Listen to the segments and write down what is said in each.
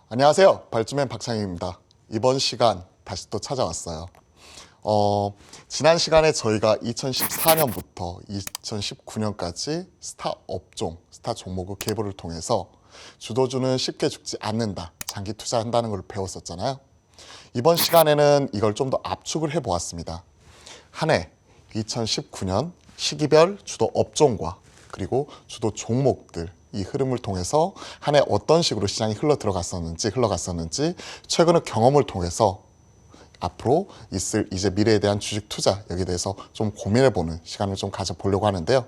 안녕하세요. 발주맨 박창익입니다. 이번 시간 다시 또 찾아왔어요. 지난 시간에 저희가 2014년부터 2019년까지 스타 업종, 스타 종목의 계보를 통해서 주도주는 쉽게 죽지 않는다, 장기 투자한다는 걸 배웠었잖아요. 이번 시간에는 이걸 좀 더 압축을 해보았습니다. 한 해 2019년 시기별 주도 업종과 그리고 주도 종목들, 이 흐름을 통해서 한 해 어떤 식으로 시장이 흘러갔었는지 최근의 경험을 통해서 앞으로 있을 이제 미래에 대한 주식 투자, 여기에 대해서 좀 고민해보는 시간을 좀 가져보려고 하는데요.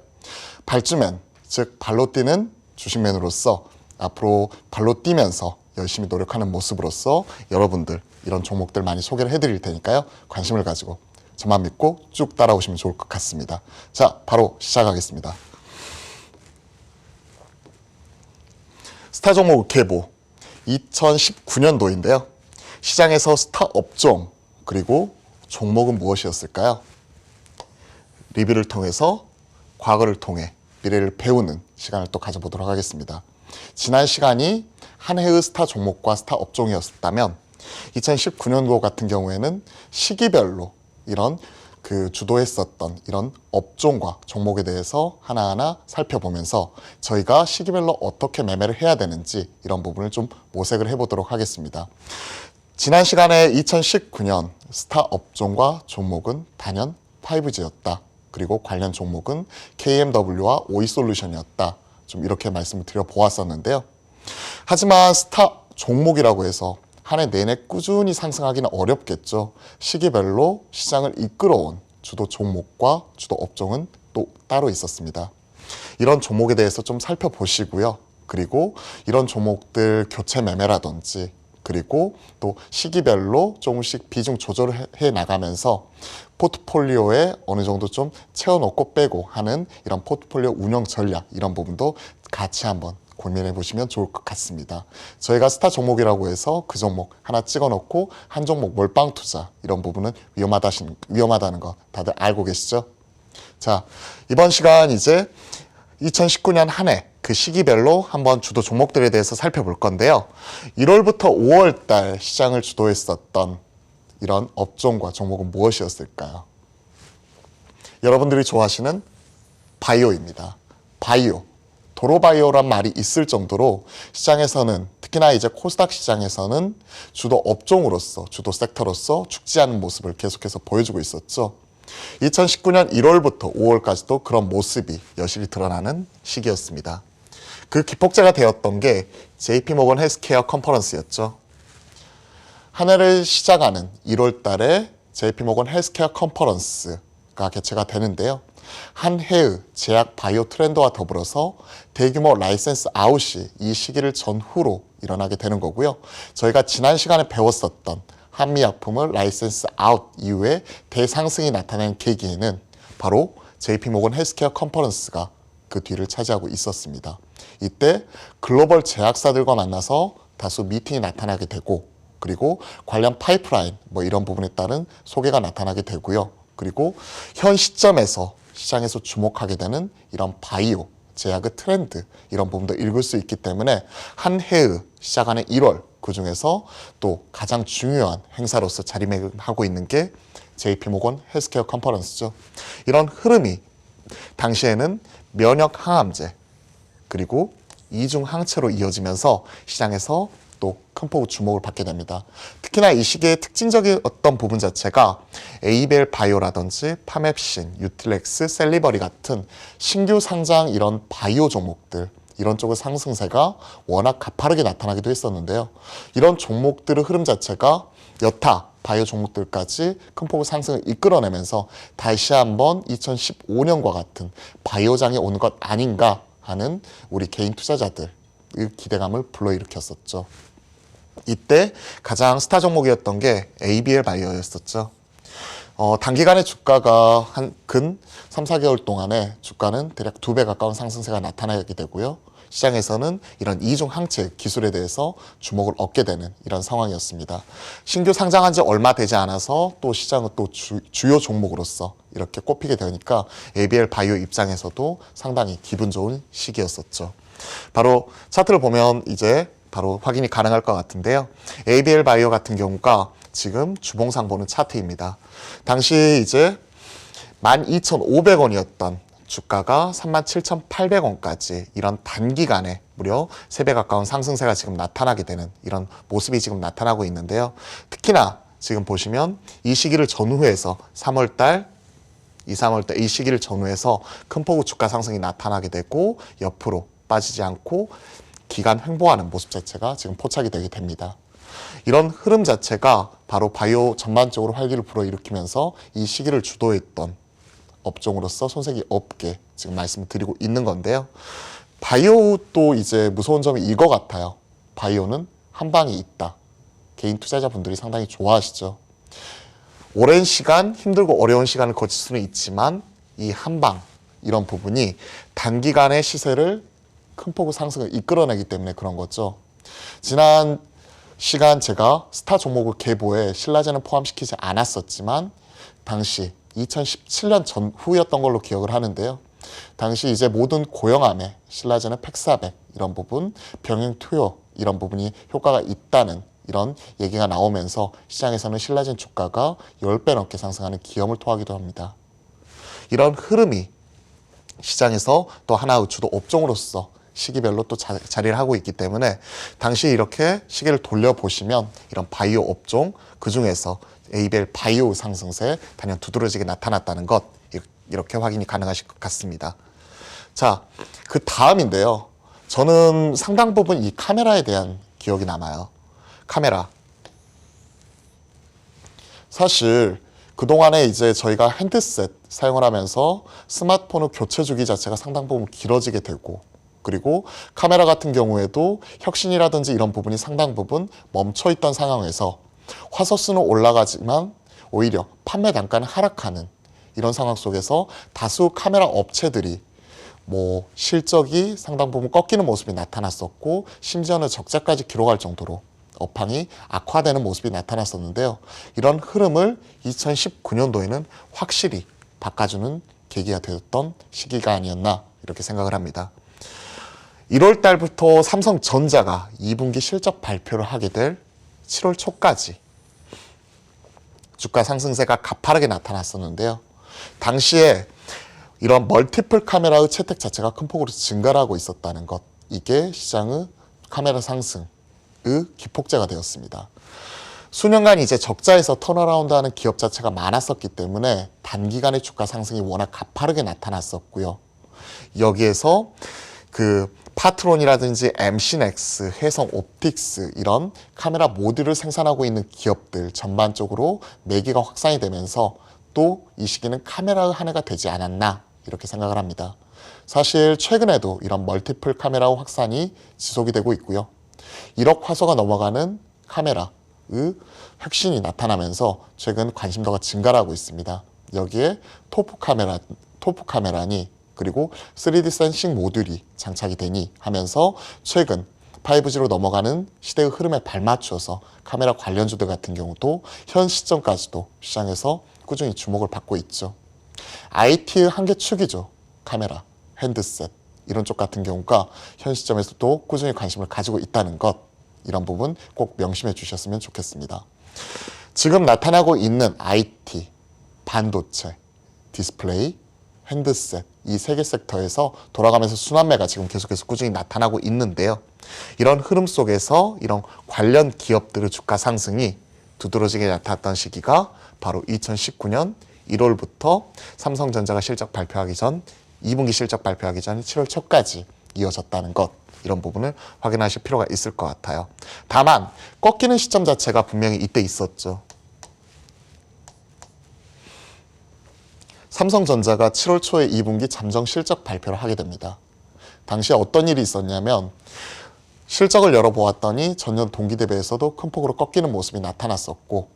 발주맨, 즉 발로 뛰는 주식맨으로서 앞으로 발로 뛰면서 열심히 노력하는 모습으로서 여러분들 이런 종목들 많이 소개를 해드릴 테니까요. 관심을 가지고 저만 믿고 쭉 따라오시면 좋을 것 같습니다. 자, 바로 시작하겠습니다. 스타 종목 계보 2019년도인데요. 시장에서 스타 업종 그리고 종목은 무엇이었을까요? 리뷰를 통해서 과거를 통해 미래를 배우는 시간을 또 가져보도록 하겠습니다. 지난 시간이 한 해의 스타 종목과 스타 업종이었다면 2019년도 같은 경우에는 시기별로 이런 주도했었던 이런 업종과 종목에 대해서 하나하나 살펴보면서 저희가 시기별로 어떻게 매매를 해야 되는지 이런 부분을 좀 모색을 해보도록 하겠습니다. 지난 시간에 2019년 스타 업종과 종목은 단연 5G였다. 그리고 관련 종목은 KMW와 오이솔루션이었다. 좀 이렇게 말씀을 드려보았었는데요. 하지만 스타 종목이라고 해서 한 해 내내 꾸준히 상승하기는 어렵겠죠. 시기별로 시장을 이끌어온 주도 종목과 주도 업종은 또 따로 있었습니다. 이런 종목에 대해서 좀 살펴보시고요. 그리고 이런 종목들 교체 매매라든지 그리고 또 시기별로 조금씩 비중 조절을 해 나가면서 포트폴리오에 어느 정도 좀 채워놓고 빼고 하는 이런 포트폴리오 운영 전략, 이런 부분도 같이 한번 고민해 보시면 좋을 것 같습니다. 저희가 스타 종목이라고 해서 그 종목 하나 찍어 놓고 한 종목 몰빵 투자, 이런 부분은 위험하다는 거 다들 알고 계시죠? 자, 이번 시간 이제 2019년 한 해 그 시기별로 한번 주도 종목들에 대해서 살펴볼 건데요. 1월부터 5월 달 시장을 주도했었던 이런 업종과 종목은 무엇이었을까요? 여러분들이 좋아하시는 바이오입니다. 바이오. 도로바이오란 말이 있을 정도로 시장에서는, 특히나 이제 코스닥 시장에서는 주도 업종으로서, 주도 섹터로서 죽지 않은 모습을 계속해서 보여주고 있었죠. 2019년 1월부터 5월까지도 그런 모습이 여실히 드러나는 시기였습니다. 그 기폭제가 되었던 게 JP모건 헬스케어 컨퍼런스였죠. 한 해를 시작하는 1월 달에 JP모건 헬스케어 컨퍼런스가 개최가 되는데요. 한 해의 제약 바이오 트렌드와 더불어서 대규모 라이센스 아웃이 이 시기를 전후로 일어나게 되는 거고요. 저희가 지난 시간에 배웠었던 한미약품을 라이센스 아웃 이후에 대상승이 나타난 계기에는 바로 JP모건 헬스케어 컨퍼런스가 그 뒤를 차지하고 있었습니다. 이때 글로벌 제약사들과 만나서 다수 미팅이 나타나게 되고, 그리고 관련 파이프라인 이런 부분에 따른 소개가 나타나게 되고요. 그리고 현 시점에서 시장에서 주목하게 되는 이런 바이오, 제약의 트렌드, 이런 부분도 읽을 수 있기 때문에 한 해의 시작하는 1월, 그 중에서 또 가장 중요한 행사로서 자리매김하고 있는 게 JP모건 헬스케어 컨퍼런스죠. 이런 흐름이 당시에는 면역 항암제 그리고 이중 항체로 이어지면서 시장에서 또 큰 폭의 주목을 받게 됩니다. 특히나 이 시기의 특징적인 어떤 부분 자체가 에이벨 바이오라든지 파맵신, 유틸렉스, 셀리버리 같은 신규 상장 이런 바이오 종목들, 이런 쪽의 상승세가 워낙 가파르게 나타나기도 했었는데요. 이런 종목들의 흐름 자체가 여타 바이오 종목들까지 큰 폭의 상승을 이끌어내면서 다시 한번 2015년과 같은 바이오장이 오는 것 아닌가 하는 우리 개인 투자자들의 기대감을 불러일으켰었죠. 이때 가장 스타 종목이었던 게 ABL 바이오였었죠. 단기간에 주가가 근 3, 4개월 동안에 주가는 대략 2배 가까운 상승세가 나타나게 되고요. 시장에서는 이런 이중 항체 기술에 대해서 주목을 얻게 되는 이런 상황이었습니다. 신규 상장한 지 얼마 되지 않아서 또 시장은 또 주요 종목으로서 이렇게 꼽히게 되니까 ABL 바이오 입장에서도 상당히 기분 좋은 시기였었죠. 바로 차트를 보면 이제 바로 확인이 가능할 것 같은데요. ABL 바이오 같은 경우가 지금 주봉상 보는 차트입니다. 당시 이제 12,500원이었던 주가가 37,800원까지 이런 단기간에 무려 3배 가까운 상승세가 지금 나타나게 되는 이런 모습이 지금 나타나고 있는데요. 특히나 지금 보시면 이 시기를 전후해서 3월달, 2, 3월달 이 시기를 전후해서 큰 폭의 주가 상승이 나타나게 되고 옆으로 빠지지 않고 기간 횡보하는 모습 자체가 지금 포착이 되게 됩니다. 이런 흐름 자체가 바로 바이오 전반적으로 활기를 불어일으키면서 이 시기를 주도했던 업종으로서 손색이 없게 지금 말씀을 드리고 있는 건데요. 바이오도 이제 무서운 점이 이거 같아요. 바이오는 한 방이 있다. 개인 투자자분들이 상당히 좋아하시죠. 오랜 시간 힘들고 어려운 시간을 거칠 수는 있지만 이 한 방 이런 부분이 단기간의 시세를 큰 폭의 상승을 이끌어내기 때문에 그런 거죠. 지난 시간 제가 스타 종목을 계보에 신라젠을 포함시키지 않았었지만 당시 2017년 전후였던 걸로 기억을 하는데요. 당시 이제 모든 고영암에 신라젠의 팩400 이런 부분, 병행투여 이런 부분이 효과가 있다는 이런 얘기가 나오면서 시장에서는 신라젠 주가가 10배 넘게 상승하는 기염을 토하기도 합니다. 이런 흐름이 시장에서 또 하나의 주도 업종으로서 시기별로 또 자리를 하고 있기 때문에 당시 이렇게 시계를 돌려보시면 이런 바이오 업종 그중에서 ABL 바이오 상승세 단연 두드러지게 나타났다는 것 이렇게 확인이 가능하실 것 같습니다. 자, 그 다음인데요. 저는 상당 부분 이 카메라에 대한 기억이 남아요. 카메라. 사실 그동안에 이제 저희가 핸드셋 사용을 하면서 스마트폰의 교체 주기 자체가 상당 부분 길어지게 되고 그리고 카메라 같은 경우에도 혁신이라든지 이런 부분이 상당 부분 멈춰있던 상황에서 화소수는 올라가지만 오히려 판매 단가는 하락하는 이런 상황 속에서 다수 카메라 업체들이 실적이 상당 부분 꺾이는 모습이 나타났었고 심지어는 적자까지 기록할 정도로 업황이 악화되는 모습이 나타났었는데요. 이런 흐름을 2019년도에는 확실히 바꿔주는 계기가 되었던 시기가 아니었나 이렇게 생각을 합니다. 1월 달부터 삼성전자가 2분기 실적 발표를 하게 될 7월 초까지 주가 상승세가 가파르게 나타났었는데요. 당시에 이런 멀티플 카메라의 채택 자체가 큰 폭으로 증가를 하고 있었다는 것, 이게 시장의 카메라 상승의 기폭제가 되었습니다. 수년간 이제 적자에서 턴어라운드하는 기업 자체가 많았었기 때문에 단기간의 주가 상승이 워낙 가파르게 나타났었고요. 여기에서 그 파트론이라든지 MC넥스, 해성 옵틱스 이런 카메라 모듈을 생산하고 있는 기업들 전반적으로 매기가 확산이 되면서 또 이 시기는 카메라의 한 해가 되지 않았나 이렇게 생각을 합니다. 사실 최근에도 이런 멀티플 카메라 확산이 지속이 되고 있고요. 1억 화소가 넘어가는 카메라의 혁신이 나타나면서 최근 관심도가 증가하고 있습니다. 여기에 토프 카메라니 그리고 3D 센싱 모듈이 장착이 되니 하면서 최근 5G로 넘어가는 시대의 흐름에 발맞춰서 카메라 관련주들 같은 경우도 현 시점까지도 시장에서 꾸준히 주목을 받고 있죠. IT의 한계 축이죠. 카메라, 핸드셋 이런 쪽 같은 경우가 현 시점에서도 꾸준히 관심을 가지고 있다는 것 이런 부분 꼭 명심해 주셨으면 좋겠습니다. 지금 나타나고 있는 IT, 반도체, 디스플레이, 핸드셋 이 세 개 섹터에서 돌아가면서 순환매가 지금 계속해서 꾸준히 나타나고 있는데요. 이런 흐름 속에서 이런 관련 기업들의 주가 상승이 두드러지게 나타났던 시기가 바로 2019년 1월부터 삼성전자가 실적 발표하기 전 2분기 실적 발표하기 전 7월 초까지 이어졌다는 것 이런 부분을 확인하실 필요가 있을 것 같아요. 다만 꺾이는 시점 자체가 분명히 이때 있었죠. 삼성전자가 7월 초에 2분기 잠정 실적 발표를 하게 됩니다. 당시에 어떤 일이 있었냐면 실적을 열어보았더니 전년 동기 대비해서도 큰 폭으로 꺾이는 모습이 나타났었고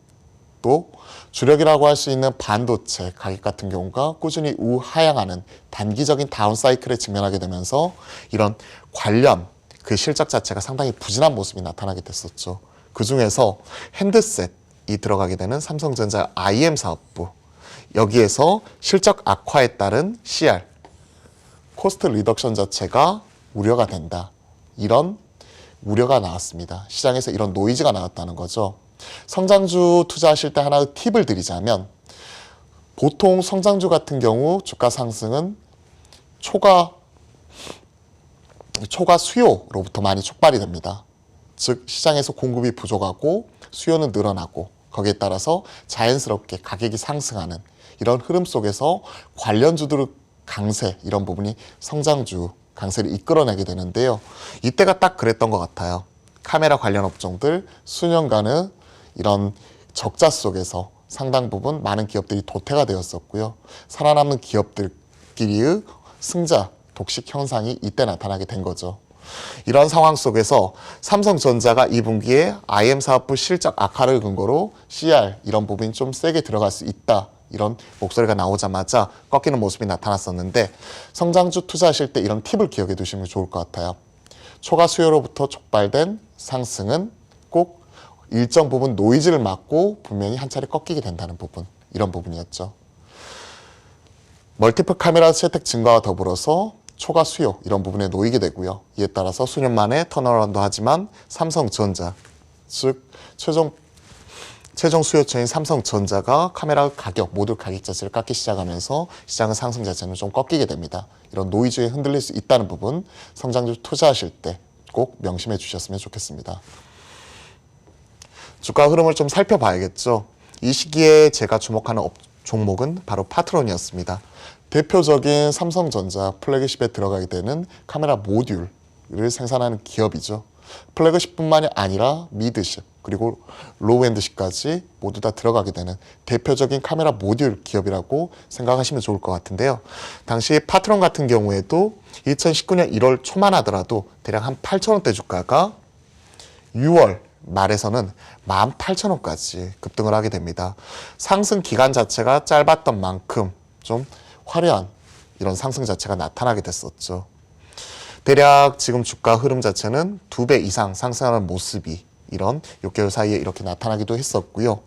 또 주력이라고 할 수 있는 반도체 가격 같은 경우가 꾸준히 우하향하는 단기적인 다운 사이클에 직면하게 되면서 이런 관련 그 실적 자체가 상당히 부진한 모습이 나타나게 됐었죠. 그 중에서 핸드셋이 들어가게 되는 삼성전자 IM 사업부, 여기에서 실적 악화에 따른 CR, 코스트 리덕션 자체가 우려가 된다. 이런 우려가 나왔습니다. 시장에서 이런 노이즈가 나왔다는 거죠. 성장주 투자하실 때 하나의 팁을 드리자면, 보통 성장주 같은 경우 주가 상승은 초과 수요로부터 많이 촉발이 됩니다. 즉 시장에서 공급이 부족하고 수요는 늘어나고 거기에 따라서 자연스럽게 가격이 상승하는 이런 흐름 속에서 관련주들의 강세, 이런 부분이 성장주 강세를 이끌어내게 되는데요. 이때가 딱 그랬던 것 같아요. 카메라 관련 업종들 수년간의 이런 적자 속에서 상당 부분 많은 기업들이 도태가 되었었고요. 살아남는 기업들끼리의 승자 독식 현상이 이때 나타나게 된 거죠. 이런 상황 속에서 삼성전자가 2분기에 IM 사업부 실적 악화를 근거로 CR 이런 부분이 좀 세게 들어갈 수 있다, 이런 목소리가 나오자마자 꺾이는 모습이 나타났었는데, 성장주 투자하실 때 이런 팁을 기억해 두시면 좋을 것 같아요. 초과 수요로부터 촉발된 상승은 꼭 일정 부분 노이즈를 막고 분명히 한 차례 꺾이게 된다는 부분, 이런 부분이었죠. 멀티플 카메라 채택 증가와 더불어서 초과 수요 이런 부분에 놓이게 되고요. 이에 따라서 수년 만에 턴어라운드 하지만 삼성전자, 즉 최종 수요처인 삼성전자가 카메라 가격, 모듈 가격 자체를 깎기 시작하면서 시장의 상승 자체는 좀 꺾이게 됩니다. 이런 노이즈에 흔들릴 수 있다는 부분, 성장주 투자하실 때 꼭 명심해 주셨으면 좋겠습니다. 주가 흐름을 좀 살펴봐야겠죠. 이 시기에 제가 주목하는 종목은 바로 파트론이었습니다. 대표적인 삼성전자 플래그십에 들어가게 되는 카메라 모듈을 생산하는 기업이죠. 플래그십뿐만이 아니라 미드십 그리고 로우엔드십까지 모두 다 들어가게 되는 대표적인 카메라 모듈 기업이라고 생각하시면 좋을 것 같은데요. 당시 파트론 같은 경우에도 2019년 1월 초만 하더라도 대략 한 8,000원대 주가가 6월 말에서는 18,000원까지 급등을 하게 됩니다. 상승 기간 자체가 짧았던 만큼 좀 화려한 이런 상승 자체가 나타나게 됐었죠. 대략 지금 주가 흐름 자체는 2배 이상 상승하는 모습이 이런 6개월 사이에 이렇게 나타나기도 했었고요.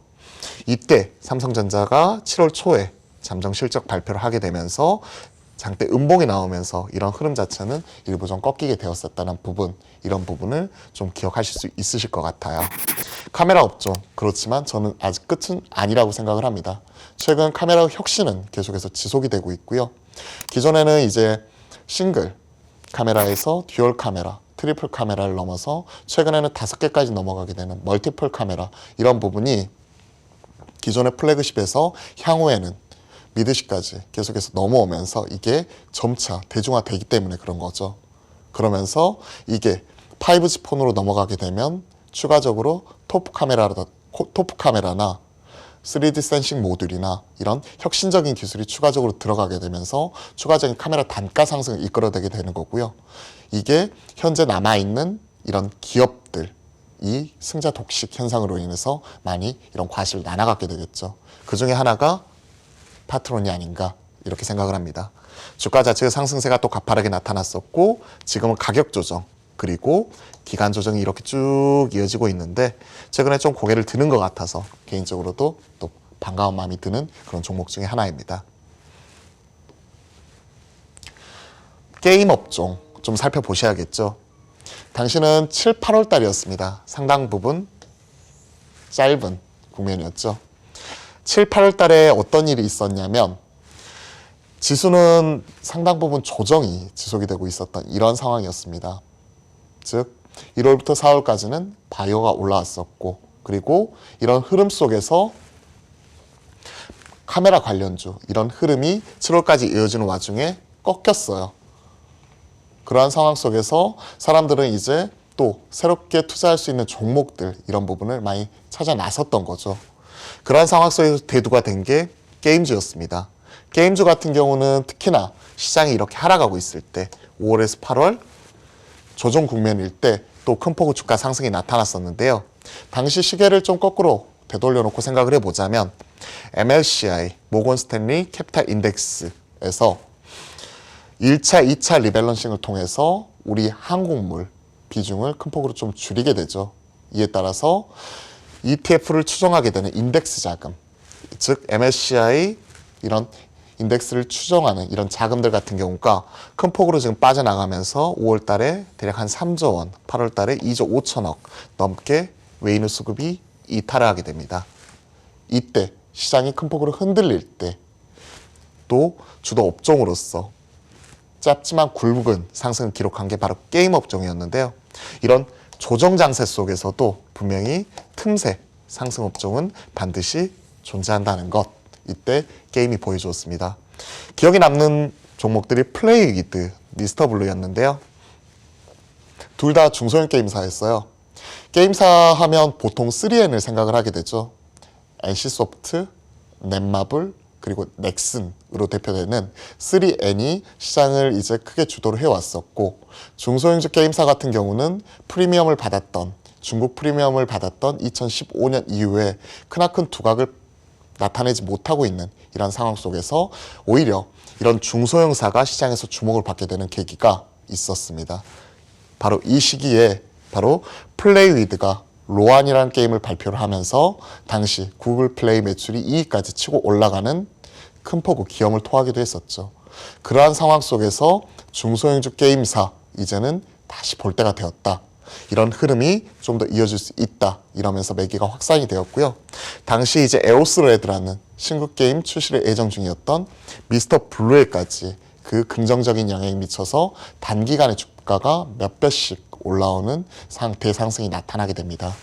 이때 삼성전자가 7월 초에 잠정 실적 발표를 하게 되면서 장대 음봉이 나오면서 이런 흐름 자체는 일부 좀 꺾이게 되었었다는 부분, 이런 부분을 좀 기억하실 수 있으실 것 같아요. 카메라 업종, 그렇지만 저는 아직 끝은 아니라고 생각을 합니다. 최근 카메라 혁신은 계속해서 지속이 되고 있고요. 기존에는 이제 싱글 카메라에서 듀얼 카메라, 트리플 카메라를 넘어서 최근에는 5개까지 넘어가게 되는 멀티플 카메라, 이런 부분이 기존의 플래그십에서 향후에는 미드십까지 계속해서 넘어오면서 이게 점차 대중화되기 때문에 그런 거죠. 그러면서 이게 5G 폰으로 넘어가게 되면 추가적으로 토프 카메라나 3D 센싱 모듈이나 이런 혁신적인 기술이 추가적으로 들어가게 되면서 추가적인 카메라 단가 상승을 이끌어내게 되는 거고요. 이게 현재 남아있는 이런 기업들, 이 승자 독식 현상으로 인해서 많이 이런 과실을 나눠갖게 되겠죠. 그 중에 하나가 파트론이 아닌가 이렇게 생각을 합니다. 주가 자체의 상승세가 또 가파르게 나타났었고, 지금은 가격 조정 그리고 기간 조정이 이렇게 쭉 이어지고 있는데, 최근에 좀 고개를 드는 것 같아서 개인적으로도 또 반가운 마음이 드는 그런 종목 중에 하나입니다. 게임 업종 좀 살펴보셔야겠죠. 당시는 7, 8월 달이었습니다. 상당 부분 짧은 국면이었죠. 7, 8월 달에 어떤 일이 있었냐면, 지수는 상당 부분 조정이 지속이 되고 있었던 이런 상황이었습니다. 즉 1월부터 4월까지는 바이오가 올라왔었고, 그리고 이런 흐름 속에서 카메라 관련주 이런 흐름이 7월까지 이어지는 와중에 꺾였어요. 그러한 상황 속에서 사람들은 이제 또 새롭게 투자할 수 있는 종목들, 이런 부분을 많이 찾아 나섰던 거죠. 그러한 상황 속에서 대두가 된 게 게임주였습니다. 게임주 같은 경우는 특히나 시장이 이렇게 하락하고 있을 때 5월에서 8월 조정 국면일 때 또 큰 폭의 주가 상승이 나타났었는데요. 당시 시계를 좀 거꾸로 되돌려놓고 생각을 해보자면 MLCI, 모건 스탠리 캐피탈 인덱스에서 1차, 2차 리밸런싱을 통해서 우리 항공물 비중을 큰 폭으로 좀 줄이게 되죠. 이에 따라서 ETF를 추정하게 되는 인덱스 자금, 즉 MSCI 이런 인덱스를 추정하는 이런 자금들 같은 경우가 큰 폭으로 지금 빠져나가면서 5월 달에 대략 한 3조 원, 8월 달에 2조 5천억 넘게 외인의 수급이 이탈을 하게 됩니다. 이때 시장이 큰 폭으로 흔들릴 때 또 주도 업종으로서 짧지만 굵은 상승을 기록한 게 바로 게임 업종이었는데요. 이런 조정 장세 속에서도 분명히 틈새 상승 업종은 반드시 존재한다는 것, 이때 게임이 보여주었습니다. 기억에 남는 종목들이 플레이위드, 미스터블루였는데요. 둘 다 중소형 게임사였어요. 게임사 하면 보통 3N을 생각을 하게 되죠. NC소프트, 넷마블, 그리고 넥슨으로 대표되는 3N이 시장을 이제 크게 주도를 해왔었고, 중소형주 게임사 같은 경우는 프리미엄을 받았던, 중국 프리미엄을 받았던 2015년 이후에 크나큰 두각을 나타내지 못하고 있는 이런 상황 속에서 오히려 이런 중소형사가 시장에서 주목을 받게 되는 계기가 있었습니다. 바로 이 시기에 바로 플레이위드가 로안이라는 게임을 발표를 하면서 당시 구글 플레이 매출이 2위까지 치고 올라가는 큰 폭의 기염을 토하기도 했었죠. 그러한 상황 속에서 중소형주 게임사 이제는 다시 볼 때가 되었다. 이런 흐름이 좀 더 이어질 수 있다. 이러면서 매기가 확산이 되었고요. 당시 이제 에오스레드라는 신규 게임 출시를 예정 중이었던 미스터 블루에까지 그 긍정적인 영향이 미쳐서 단기간에 주가가 몇 배씩 올라오는 대상승이 나타나게 됩니다.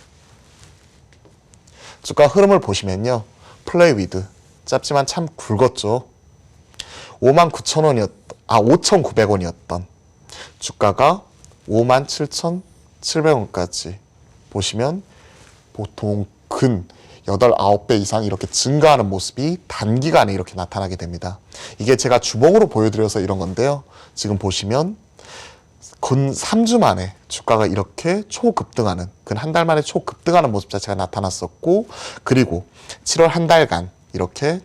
주가 흐름을 보시면요. 플레이위드 짧지만 참 굵었죠. 5,900원이었던 주가가 57,700원까지 보시면 보통 근 8, 9배 이상 이렇게 증가하는 모습이 단기간에 이렇게 나타나게 됩니다. 이게 제가 주봉으로 보여드려서 이런 건데요. 지금 보시면 근 3주 만에 주가가 이렇게 초급등하는, 근 한 달 만에 초급등하는 모습 자체가 나타났었고, 그리고 7월 한 달간 이렇게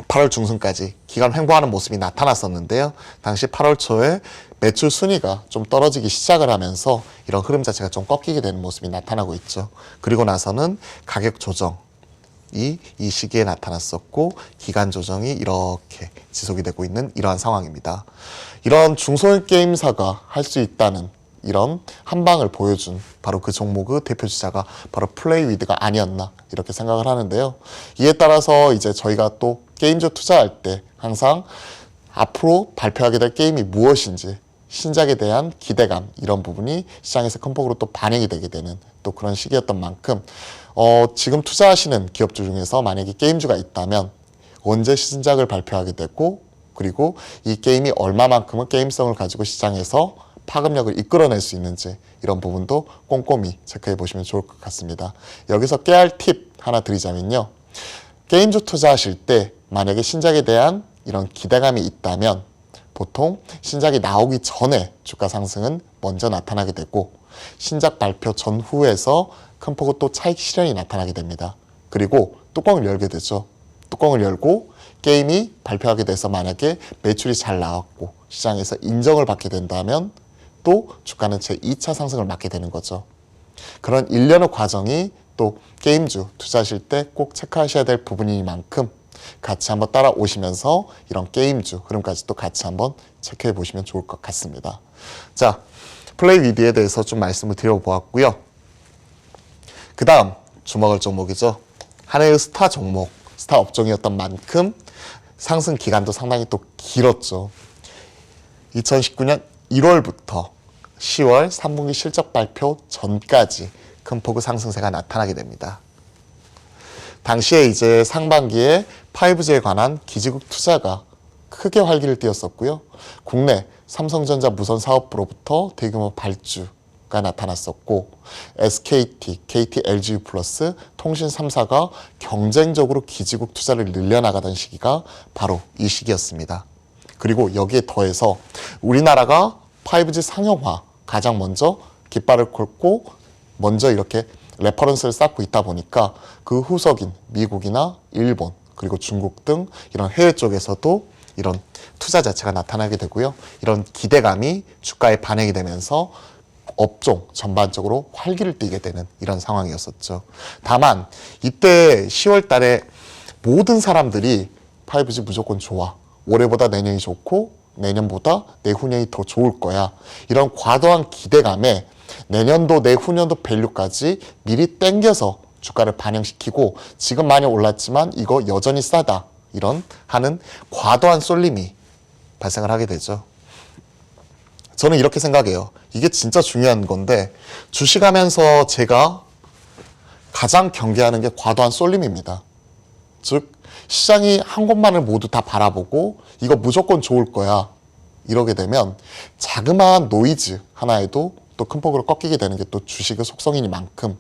8월 중순까지 기간 횡보하는 모습이 나타났었는데요. 당시 8월 초에 매출 순위가 좀 떨어지기 시작을 하면서 이런 흐름 자체가 좀 꺾이게 되는 모습이 나타나고 있죠. 그리고 나서는 가격 조정이 이 시기에 나타났었고, 기간 조정이 이렇게 지속이 되고 있는 이러한 상황입니다. 이런 중소형 게임사가 할 수 있다는 이런 한방을 보여준 바로 그 종목의 대표주자가 바로 플레이위드가 아니었나 이렇게 생각을 하는데요. 이에 따라서 이제 저희가 또 게임주 투자할 때 항상 앞으로 발표하게 될 게임이 무엇인지 신작에 대한 기대감, 이런 부분이 시장에서 큰 폭으로 또 반영이 되게 되는 또 그런 시기였던 만큼 지금 투자하시는 기업주 중에서 만약에 게임주가 있다면 언제 신작을 발표하게 되고, 그리고 이 게임이 얼마만큼의 게임성을 가지고 시장에서 파급력을 이끌어낼 수 있는지, 이런 부분도 꼼꼼히 체크해 보시면 좋을 것 같습니다. 여기서 깨알 팁 하나 드리자면요. 게임주 투자하실 때 만약에 신작에 대한 이런 기대감이 있다면 보통 신작이 나오기 전에 주가 상승은 먼저 나타나게 되고, 신작 발표 전후에서 큰 폭의 또 차익 실현이 나타나게 됩니다. 그리고 뚜껑을 열게 되죠. 뚜껑을 열고 게임이 발표하게 돼서 만약에 매출이 잘 나왔고 시장에서 인정을 받게 된다면 또 주가는 제2차 상승을 맞게 되는 거죠. 그런 일련의 과정이 또 게임주 투자하실 때 꼭 체크하셔야 될 부분이만큼 같이 한번 따라오시면서 이런 게임주 흐름까지 또 같이 한번 체크해 보시면 좋을 것 같습니다. 자, 플레이위드에 대해서 좀 말씀을 드려보았고요. 그 다음 주목할 종목이죠. 하나의 스타 종목, 스타 업종이었던 만큼 상승 기간도 상당히 또 길었죠. 2019년 1월부터 10월 3분기 실적 발표 전까지 큰 폭의 상승세가 나타나게 됩니다. 당시에 이제 상반기에 5G에 관한 기지국 투자가 크게 활기를 띠었었고요. 국내 삼성전자 무선 사업부로부터 대규모 발주가 나타났었고, SKT, KT, LG 플러스 통신 3사가 경쟁적으로 기지국 투자를 늘려나가던 시기가 바로 이 시기였습니다. 그리고 여기에 더해서 우리나라가 5G 상용화 가장 먼저 깃발을 걸고 먼저 이렇게 레퍼런스를 쌓고 있다 보니까 그 후속인 미국이나 일본 그리고 중국 등 이런 해외 쪽에서도 이런 투자 자체가 나타나게 되고요. 이런 기대감이 주가에 반영이 되면서 업종 전반적으로 활기를 띠게 되는 이런 상황이었었죠. 다만 이때 10월 달에 모든 사람들이 5G 무조건 좋아. 올해보다 내년이 좋고 내년보다 내후년이 더 좋을 거야. 이런 과도한 기대감에 내년도 내후년도 밸류까지 미리 땡겨서 주가를 반영시키고 지금 많이 올랐지만 이거 여전히 싸다. 이런 하는 과도한 쏠림이 발생을 하게 되죠. 저는 이렇게 생각해요. 이게 진짜 중요한 건데 주식하면서 제가 가장 경계하는 게 과도한 쏠림입니다. 즉 시장이 한 곳만을 모두 다 바라보고 이거 무조건 좋을 거야 이러게 되면 자그마한 노이즈 하나에도 또 큰 폭으로 꺾이게 되는 게 또 주식의 속성이니만큼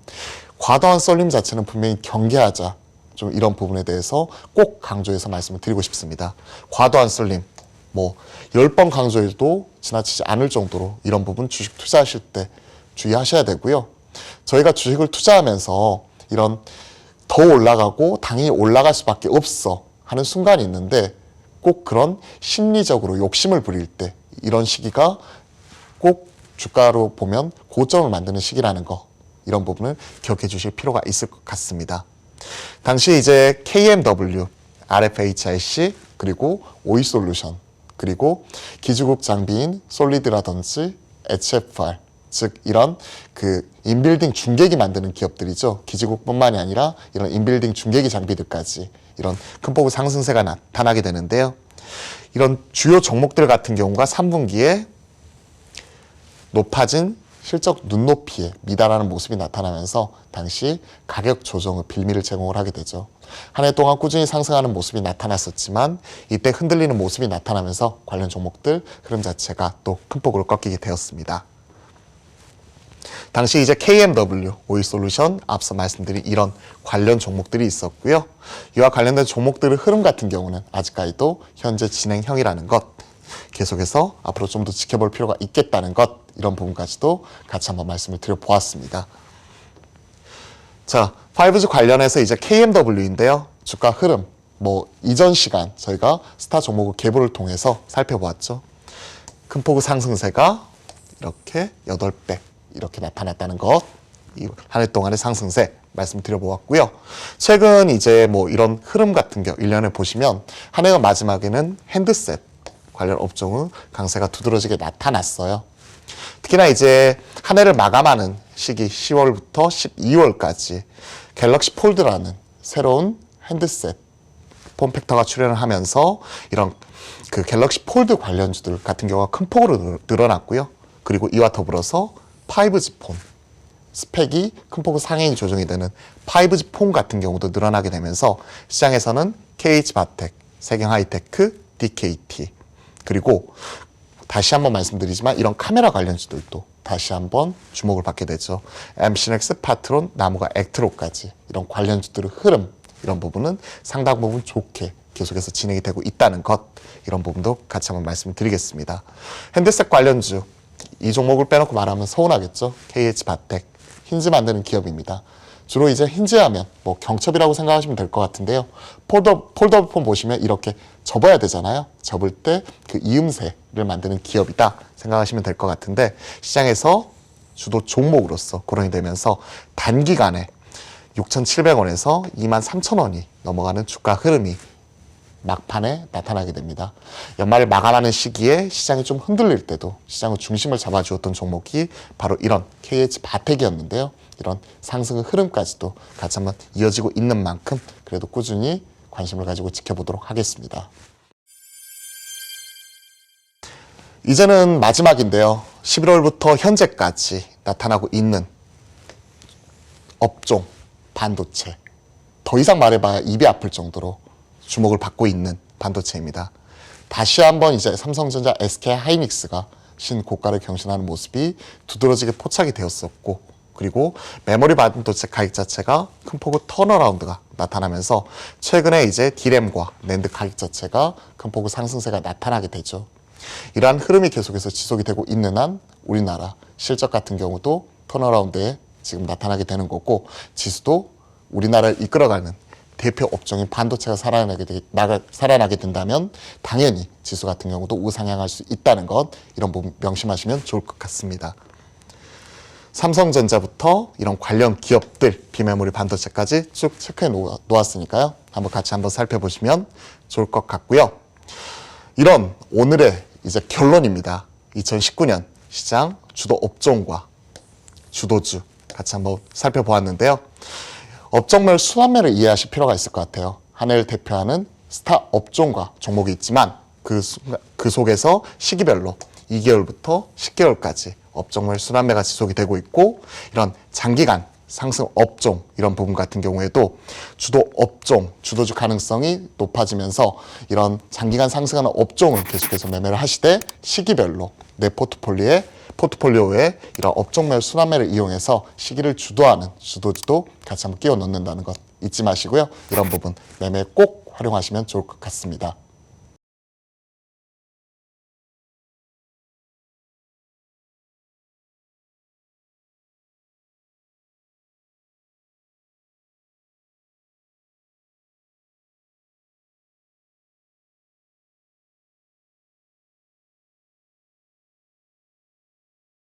과도한 쏠림 자체는 분명히 경계하자. 좀 이런 부분에 대해서 꼭 강조해서 말씀을 드리고 싶습니다. 과도한 쏠림, 10번 강조해도 지나치지 않을 정도로 이런 부분 주식 투자하실 때 주의하셔야 되고요. 저희가 주식을 투자하면서 이런 더 올라가고 당연히 올라갈 수밖에 없어 하는 순간이 있는데 꼭 그런 심리적으로 욕심을 부릴 때 이런 시기가 꼭 주가로 보면 고점을 만드는 시기라는 거 이런 부분을 기억해 주실 필요가 있을 것 같습니다. 당시 이제 KMW, RFHIC 그리고 오이솔루션 그리고 기지국 장비인 솔리드라든지 HFR 즉 이런 인빌딩 중계기 만드는 기업들이죠. 기지국뿐만이 아니라 이런 인빌딩 중계기 장비들까지 이런 큰 폭의 상승세가 나타나게 되는데요. 이런 주요 종목들 같은 경우가 3분기에 높아진 실적 눈높이에 미달하는 모습이 나타나면서 당시 가격 조정의 빌미를 제공을 하게 되죠. 한 해 동안 꾸준히 상승하는 모습이 나타났었지만 이때 흔들리는 모습이 나타나면서 관련 종목들 흐름 자체가 또 큰 폭으로 꺾이게 되었습니다. 당시 이제 KMW, 오이솔루션 앞서 말씀드린 이런 관련 종목들이 있었고요. 이와 관련된 종목들의 흐름 같은 경우는 아직까지도 현재 진행형이라는 것, 계속해서 앞으로 좀 더 지켜볼 필요가 있겠다는 것, 이런 부분까지도 같이 한번 말씀을 드려보았습니다. 자, 5G 관련해서 이제 KMW인데요. 주가 흐름, 이전 시간 저희가 스타 종목의 계보를 통해서 살펴보았죠. 큰 폭의 상승세가 이렇게 8배 이렇게 나타났다는 것, 한 해 동안의 상승세 말씀드려보았고요. 최근 이제 이런 흐름 같은 경우 1년에 보시면 한 해의 마지막에는 핸드셋 관련 업종의 강세가 두드러지게 나타났어요. 특히나 이제 한 해를 마감하는 시기 10월부터 12월까지 갤럭시 폴드라는 새로운 핸드셋 폼팩터가 출현을 하면서 이런 갤럭시 폴드 관련주들 같은 경우가 큰 폭으로 늘어났고요. 그리고 이와 더불어서 5G 폰 스펙이 큰 폭으로 상향이 조정이 되는 5G 폰 같은 경우도 늘어나게 되면서 시장에서는 KH바텍, 세경하이테크, DKT 그리고 다시 한번 말씀드리지만 이런 카메라 관련주들도 다시 한번 주목을 받게 되죠. MC넥스, 파트론, 나무가 액트로까지 이런 관련주들의 흐름 이런 부분은 상당 부분 좋게 계속해서 진행이 되고 있다는 것 이런 부분도 같이 한번 말씀드리겠습니다. 핸드셋 관련주 이 종목을 빼놓고 말하면 서운하겠죠. KH바텍, 힌지 만드는 기업입니다. 주로 이제 힌지하면 경첩이라고 생각하시면 될 것 같은데요. 폴더폰 보시면 이렇게 접어야 되잖아요. 접을 때 그 이음새를 만드는 기업이다 생각하시면 될 것 같은데 시장에서 주도 종목으로서 거론이 되면서 단기간에 6,700원에서 23,000원이 넘어가는 주가 흐름이 막판에 나타나게 됩니다. 연말을 마감하는 시기에 시장이 좀 흔들릴 때도 시장의 중심을 잡아주었던 종목이 바로 이런 KH바텍이었는데요. 이런 상승의 흐름까지도 같이 한번 이어지고 있는 만큼 그래도 꾸준히 관심을 가지고 지켜보도록 하겠습니다. 이제는 마지막인데요. 11월부터 현재까지 나타나고 있는 업종, 반도체. 더 이상 말해봐야 입이 아플 정도로 주목을 받고 있는 반도체입니다. 다시 한번 이제 삼성전자, SK하이닉스가 신고가를 경신하는 모습이 두드러지게 포착이 되었었고 그리고 메모리 반도체 가격 자체가 큰 폭의 턴어라운드가 나타나면서 최근에 이제 D램과 낸드 가격 자체가 큰 폭의 상승세가 나타나게 되죠. 이러한 흐름이 계속해서 지속이 되고 있는 한 우리나라 실적 같은 경우도 턴어라운드에 지금 나타나게 되는 거고, 지수도 우리나라를 이끌어가는 대표 업종인 반도체가 살아나게 된다면 당연히 지수 같은 경우도 우상향할 수 있다는 것, 이런 부분 명심하시면 좋을 것 같습니다. 삼성전자부터 이런 관련 기업들, 비메모리 반도체까지 쭉 체크해 놓았으니까요. 한번 살펴보시면 좋을 것 같고요. 이런 오늘의 이제 결론입니다. 2019년 시장 주도 업종과 주도주 같이 한번 살펴보았는데요. 업종별 순환매를 이해하실 필요가 있을 것 같아요. 한 해를 대표하는 스타 업종과 종목이 있지만 그 속에서 시기별로 2개월부터 10개월까지 업종별 순환매가 지속이 되고 있고, 이런 장기간 상승 업종 이런 부분 같은 경우에도 주도 업종, 주도주 가능성이 높아지면서 이런 장기간 상승하는 업종을 계속해서 매매를 하시되, 시기별로 내 포트폴리오에 이런 업종별 순환매를 이용해서 시기를 주도하는 주도주도 같이 한번 끼워 넣는다는 것 잊지 마시고요. 이런 부분 매매에 꼭 활용하시면 좋을 것 같습니다.